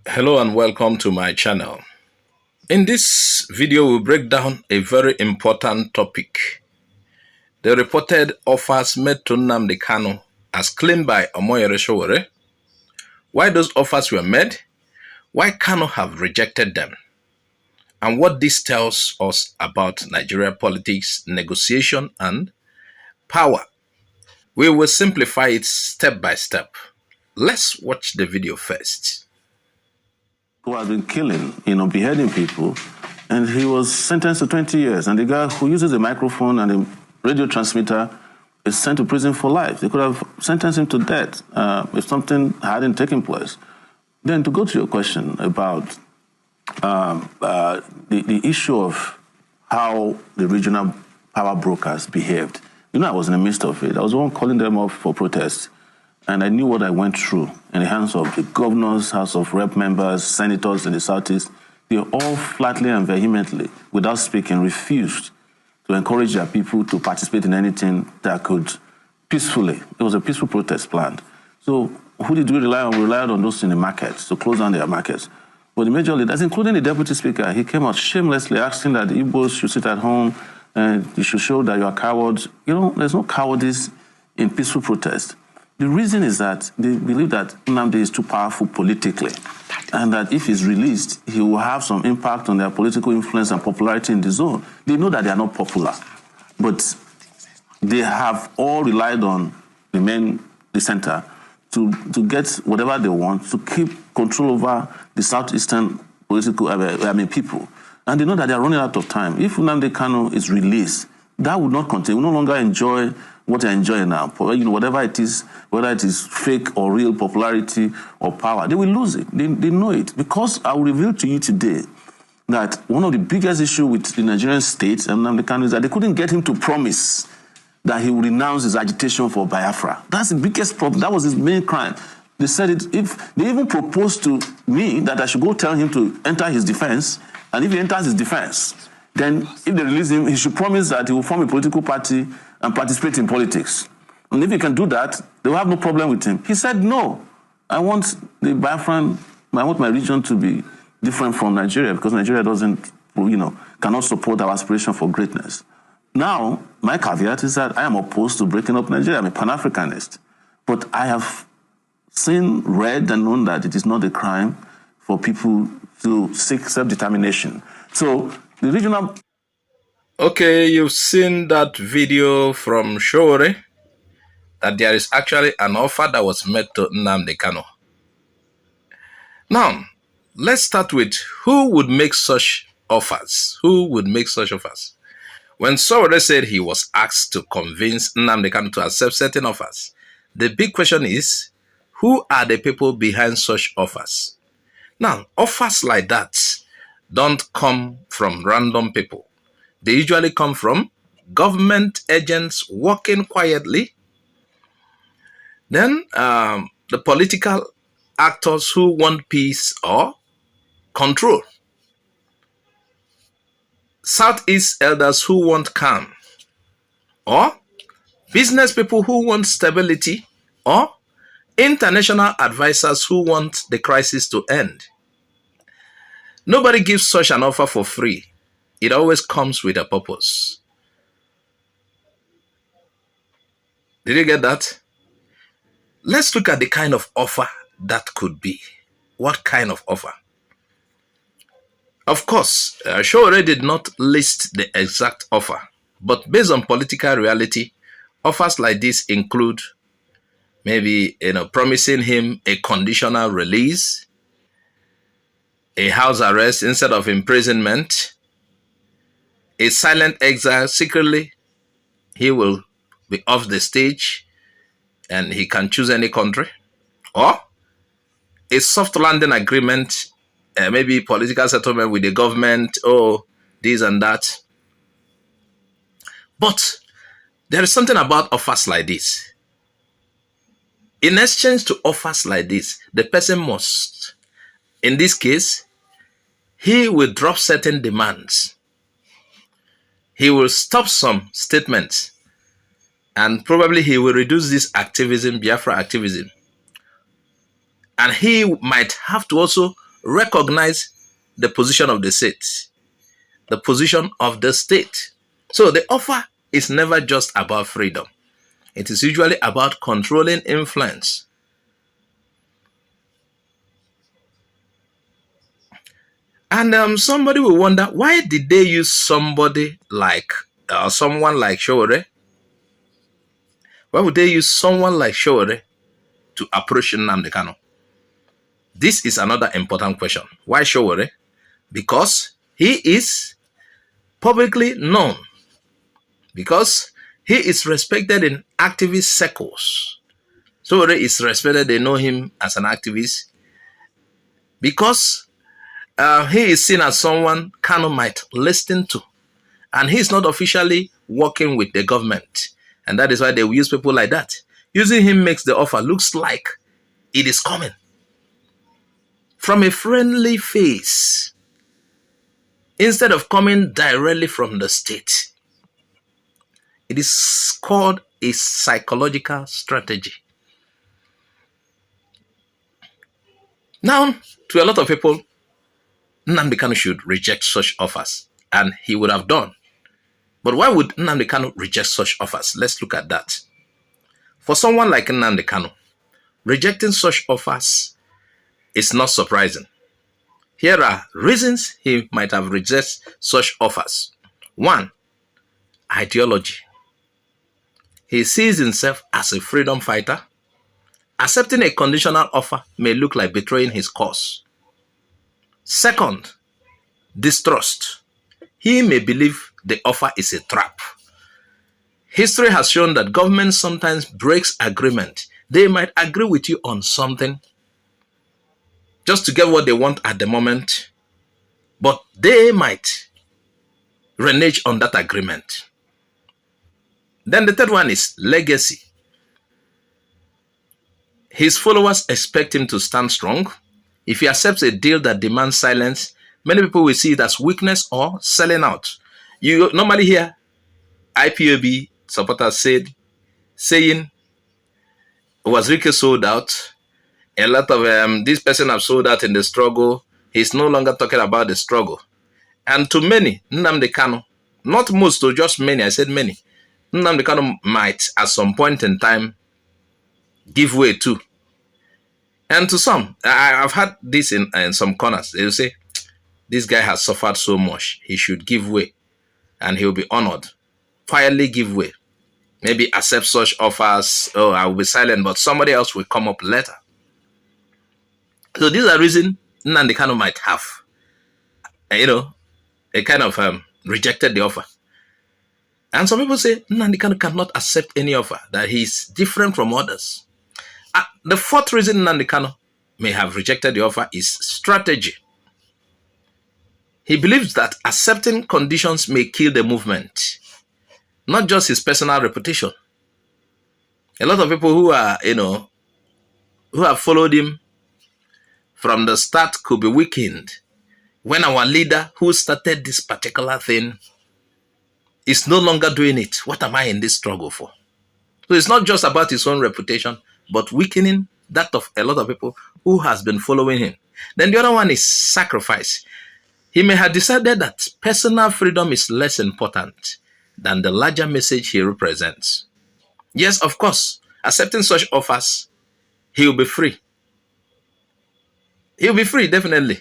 Hello and welcome to my channel. In this video, we'll break down a very important topic. The reported offers made to Nnamdi Kanu as claimed by Omoyele Sowore, why those offers were made, why Kanu have rejected them, and what this tells us about Nigeria politics, negotiation, and power. We will simplify it step by step. Let's watch the video first. Who has been killing, beheading people, and he was sentenced to 20 years. And the guy who uses a microphone and a radio transmitter is sent to prison for life. They could have sentenced him to death if something hadn't taken place. Then to go to your question about the issue of how the regional power brokers behaved, I was in the midst of it. I was the one calling them up for protest. And I knew what I went through in the hands of the governors, House of Rep members, senators in the Southeast. They all flatly and vehemently, without speaking, refused to encourage their people to participate in anything that could peacefully. It was a peaceful protest planned. So who did we rely on? We relied on those in the markets to close down their markets. But the major leaders, including the deputy speaker, he came out shamelessly asking that the Igbos should sit at home and you should show that you are cowards. There's no cowardice in peaceful protest. The reason is that they believe that Nnamdi is too powerful politically, and that if he's released, he will have some impact on their political influence and popularity in the zone. They know that they are not popular, but they have all relied on the center, to get whatever they want, to keep control over the southeastern political, people. And they know that they are running out of time. If Nnamdi Kanu is released, that would not continue. We no longer enjoy what they're enjoying now. Whatever it is, whether it is fake or real popularity or power, they will lose it. They know it. Because I will reveal to you today that one of the biggest issues with the Nigerian state and Nnamdi Kanu is that they couldn't get him to promise that he would renounce his agitation for Biafra. That's the biggest problem. That was his main crime. They said it, if they even proposed to me that I should go tell him to enter his defense, and if he enters his defense, then if they release him, he should promise that he will form a political party and participate in politics. And if he can do that, they will have no problem with him. He said, no, I want my region to be different from Nigeria because Nigeria cannot support our aspiration for greatness. Now, my caveat is that I am opposed to breaking up Nigeria. I'm a Pan-Africanist. But I have read and known that it is not a crime for people to seek self-determination. So the regional... Okay, you've seen that video from Sowore, that there is actually an offer that was made to Nnamdi Kanu. Now, let's start with who would make such offers? Who would make such offers? When Sowore said he was asked to convince Nnamdi Kanu to accept certain offers, the big question is, who are the people behind such offers? Now, offers like that don't come from random people. They usually come from government agents working quietly. Then the political actors who want peace or control. Southeast elders who want calm. Or business people who want stability. Or international advisors who want the crisis to end. Nobody gives such an offer for free. It always comes with a purpose. Did you get that? Let's look at the kind of offer that could be. What kind of offer? Of course, Sowore did not list the exact offer, but based on political reality, offers like this include maybe promising him a conditional release, a house arrest instead of imprisonment, a silent exile. Secretly, he will be off the stage and he can choose any country, or a soft landing agreement, maybe political settlement with the government, or this and that. But there is something about offers like this. In exchange to offers like this, the person must, in this case, he will drop certain demands. He will stop some statements, and probably he will reduce this activism, Biafra activism. And he might have to also recognize the position of the state, the position of the state. So the offer is never just about freedom. It is usually about controlling influence. And somebody will wonder, why did they use somebody like someone like Sowore? Why would they use someone like Sowore to approach Nnamdi Kanu? This is another important question. Why Sowore? Because he is publicly known, because he is respected in activist circles. Sowore is respected, they know him as an activist, because he is seen as someone Kanu might listen to. And he is not officially working with the government. And that is why they will use people like that. Using him makes the offer looks like it is coming from a friendly face instead of coming directly from the state. It is called a psychological strategy. Now, to a lot of people, Nnamdi Kanu should reject such offers, and he would have done. But why would Nnamdi Kanu reject such offers? Let's look at that. For someone like Nnamdi Kanu, rejecting such offers is not surprising. Here are reasons he might have rejected such offers. 1, ideology. He sees himself as a freedom fighter. Accepting a conditional offer may look like betraying his cause. 2nd, distrust. He may believe the offer is a trap. History has shown that government sometimes breaks agreement. They might agree with you on something just to get what they want at the moment, but they might renege on that agreement. Then the 3rd one is legacy. His followers expect him to stand strong. If he accepts a deal that demands silence, many people will see it as weakness or selling out. You normally hear IPOB supporters saying, was Rike sold out? A lot of this person have sold out in the struggle. He's no longer talking about the struggle. And to many, Nnamdi Kanu, not most, or just many, I said many, Nnamdi Kanu might at some point in time give way too. And to some, I've had this in some corners. They will say, this guy has suffered so much, he should give way and he will be honored. Quietly give way. Maybe accept such offers. Oh, I will be silent, but somebody else will come up later. So these are reasons Nnamdi Kanu might have, a kind of rejected the offer. And some people say Nnamdi Kanu cannot accept any offer, that he's different from others. The 4th reason Nnamdi Kanu may have rejected the offer is strategy. He believes that accepting conditions may kill the movement, not just his personal reputation. A lot of people who are, who have followed him from the start could be weakened when our leader who started this particular thing is no longer doing it. What am I in this struggle for? So it's not just about his own reputation, but weakening that of a lot of people who has been following him. Then the other one is sacrifice. He may have decided that personal freedom is less important than the larger message he represents. Yes, of course, accepting such offers, he will be free. He'll be free, definitely,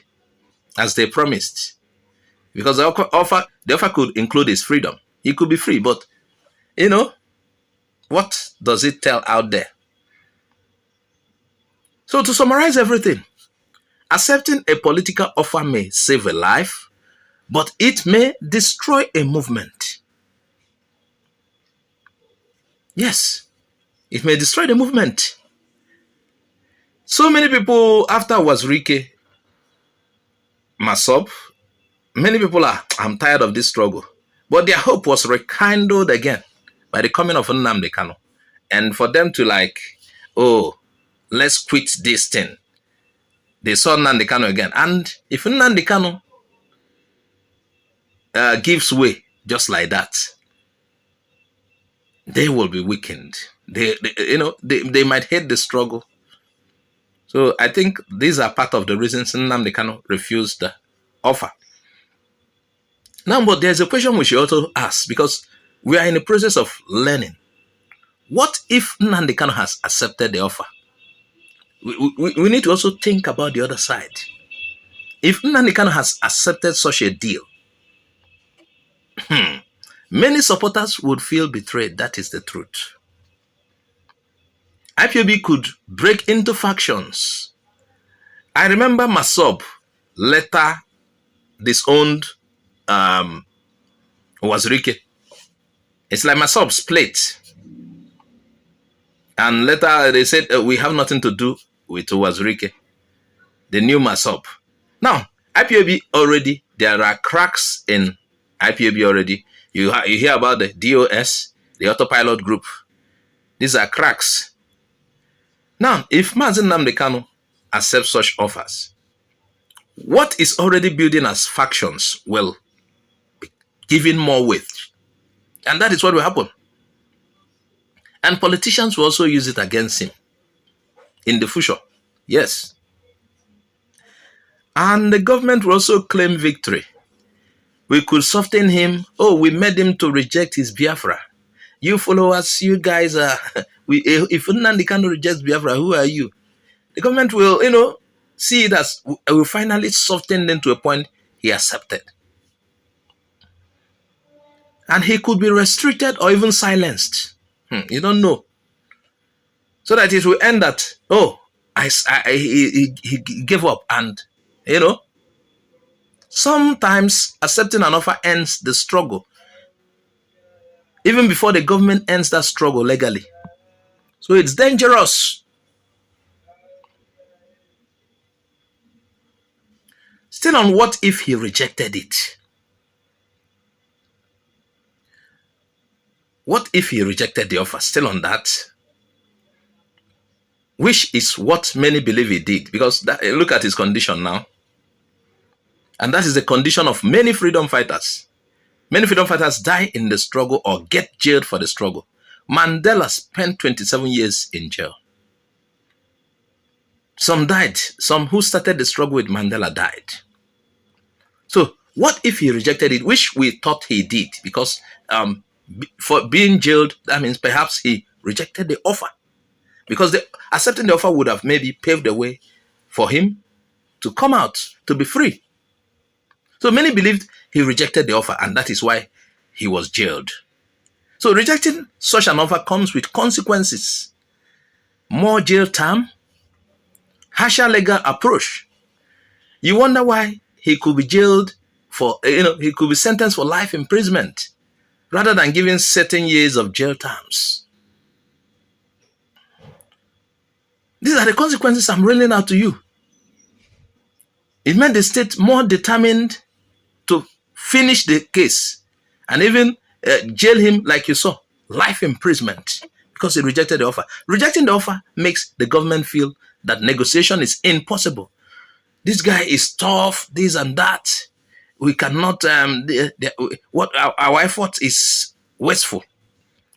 as they promised. Because the offer could include his freedom. He could be free, but, what does it tell out there? So to summarize everything, accepting a political offer may save a life, but it may destroy a movement. Yes, it may destroy the movement. So many people, after Wazirike, Masop, many people I'm tired of this struggle. But their hope was rekindled again by the coming of Nnamdi Kanu. And for them to let's quit this thing. They saw Nnamdi Kanu again. And if Nnamdi Kanu gives way just like that, they will be weakened. They might hate the struggle. So I think these are part of the reasons Nnamdi Kanu refused the offer. Now, but there's a question we should also ask, because we are in the process of learning. What if Nnamdi Kanu has accepted the offer? We need to also think about the other side. If Nnamdi Kanu has accepted such a deal, many supporters would feel betrayed. That is the truth. IPOB could break into factions. I remember Masob later disowned Wazirike. It's like Masob split. And later they said, we have nothing to do with Wazirike, the new Masob. Now, IPOB already, there are cracks in IPOB already. You hear about the DOS, the autopilot group. These are cracks. Now, if Mazi Nnamdi Kanu accepts such offers, what is already building as factions will be given more weight. And that is what will happen. And politicians will also use it against him in the future. Yes. And the government will also claim victory. We could soften him. Oh, we made him to reject his Biafra. You followers, you guys are, if Nnamdi Kanu rejects Biafra, who are you? The government will, see it as, will finally soften them to a point he accepted. And he could be restricted or even silenced. You don't know. So that it will end that, he gave up. And, sometimes accepting an offer ends the struggle, even before the government ends that struggle legally. So it's dangerous. Still on what if he rejected it? What if he rejected the offer? Still on that. Which is what many believe he did. Because look at his condition now. And that is the condition of many freedom fighters. Many freedom fighters die in the struggle or get jailed for the struggle. Mandela spent 27 years in jail. Some died. Some who started the struggle with Mandela died. So what if he rejected it, which we thought he did? Because for being jailed, that means perhaps he rejected the offer. Because accepting the offer would have maybe paved the way for him to come out, to be free. So many believed he rejected the offer, and that is why he was jailed. So rejecting such an offer comes with consequences. More jail time, harsher legal approach. You wonder why he could be jailed for, he could be sentenced for life imprisonment rather than giving certain years of jail terms. These are the consequences I'm rolling out to you. It made the state more determined to finish the case and even jail him, like you saw, life imprisonment, because he rejected the offer. Rejecting the offer makes the government feel that negotiation is impossible. This guy is tough, this and that. We cannot, what our effort is wasteful.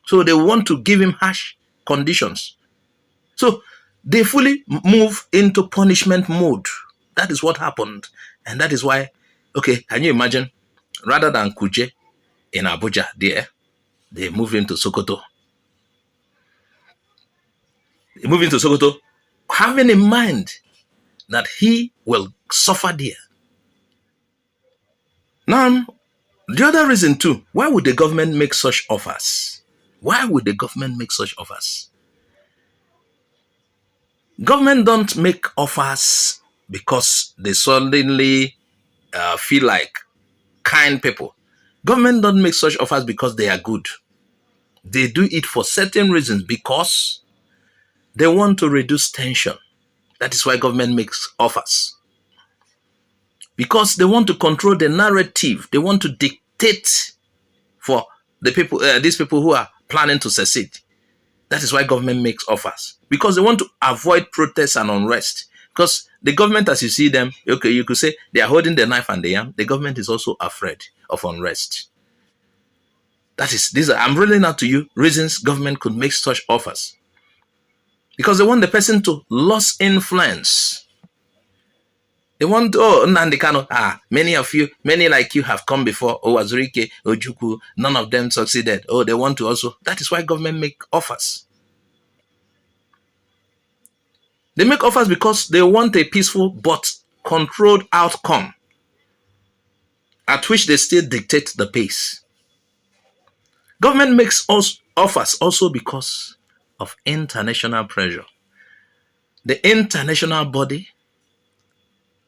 So they want to give him harsh conditions. So they fully move into punishment mode. That is what happened. And that is why, okay, can you imagine, rather than Kuje in Abuja there, they moved him to Sokoto. They moved him to Sokoto, having in mind that he will suffer there. Now, the other reason too, why would the government make such offers? Why would the government make such offers? Government don't make offers because they suddenly feel like kind people. Government don't make such offers because they are good. They do it for certain reasons, because they want to reduce tension. That is why government makes offers. Because they want to control the narrative. They want to dictate for the people, these people who are planning to secede. That is why government makes offers. Because they want to avoid protests and unrest. Because the government, as you see them, okay, you could say they are holding the knife and the yam. The government is also afraid of unrest. I'm rolling out to you reasons government could make such offers. Because they want the person to lose influence. They want, oh, Nnamdi Kanu, many of you, many like you have come before. Oh, Azurike, Ojukwu, none of them succeeded. Oh, they want to also. That is why government make offers. They make offers because they want a peaceful but controlled outcome at which they still dictate the pace. Government makes us offers also because of international pressure. The international body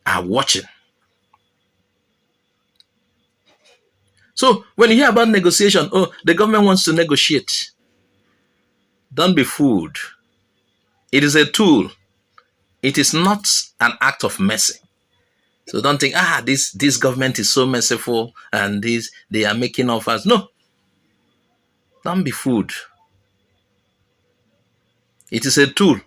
are watching. So when you hear about negotiation, oh, the government wants to negotiate. Don't be fooled. It is a tool. It is not an act of mercy. So don't think, this government is so merciful and they are making offers. No. Don't be fooled. It is a tool.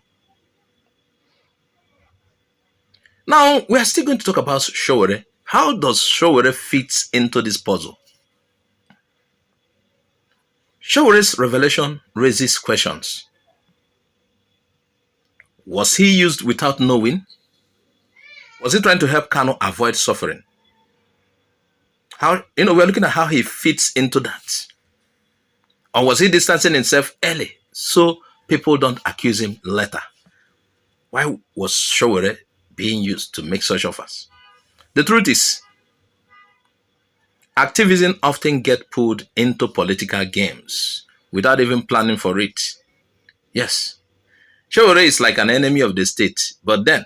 Now, we are still going to talk about Sowore. How does Sowore fit into this puzzle? Sowore's revelation raises questions. Was he used without knowing? Was he trying to help Kanu avoid suffering? We're looking at how he fits into that. Or was he distancing himself early so people don't accuse him later? Why was Sowore being used to make such offers? The truth is, activism often gets pulled into political games without even planning for it. Yes, Sowore is like an enemy of the state, but then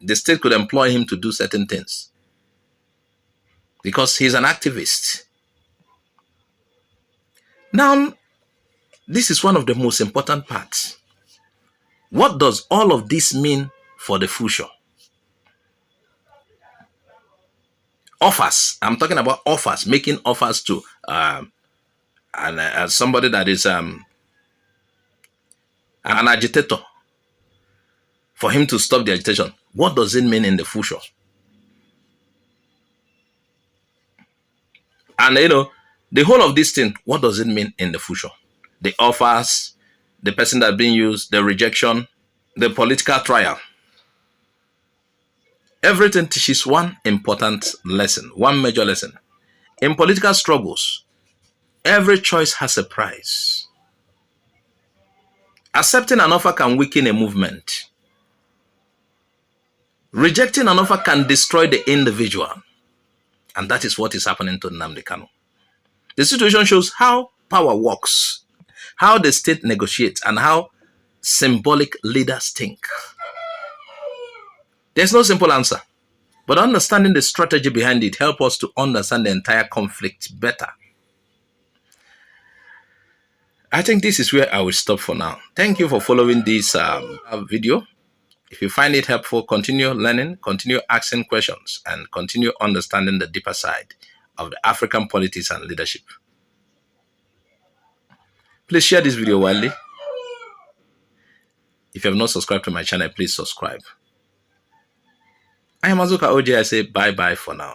the state could employ him to do certain things because he's an activist. Now, this is one of the most important parts. What does all of this mean for the future? Offers. I'm talking about offers, making offers to somebody that is an agitator for him to stop the agitation. What does it mean in the future? And the whole of this thing, what does it mean in the future? The offers, the person that's being used, the rejection, the political trial. Everything teaches one important lesson, one major lesson. In political struggles, every choice has a price. Accepting an offer can weaken a movement. Rejecting an offer can destroy the individual. And that is what is happening to Nnamdi Kanu. The situation shows how power works, how the state negotiates, and how symbolic leaders think. There's no simple answer, but understanding the strategy behind it helps us to understand the entire conflict better. I think this is where I will stop for now. Thank you for following this video. If you find it helpful, continue learning, continue asking questions, and continue understanding the deeper side of the African politics and leadership. Please share this video widely. If you have not subscribed to my channel, please subscribe. I am Azuka OJ. I say bye-bye for now.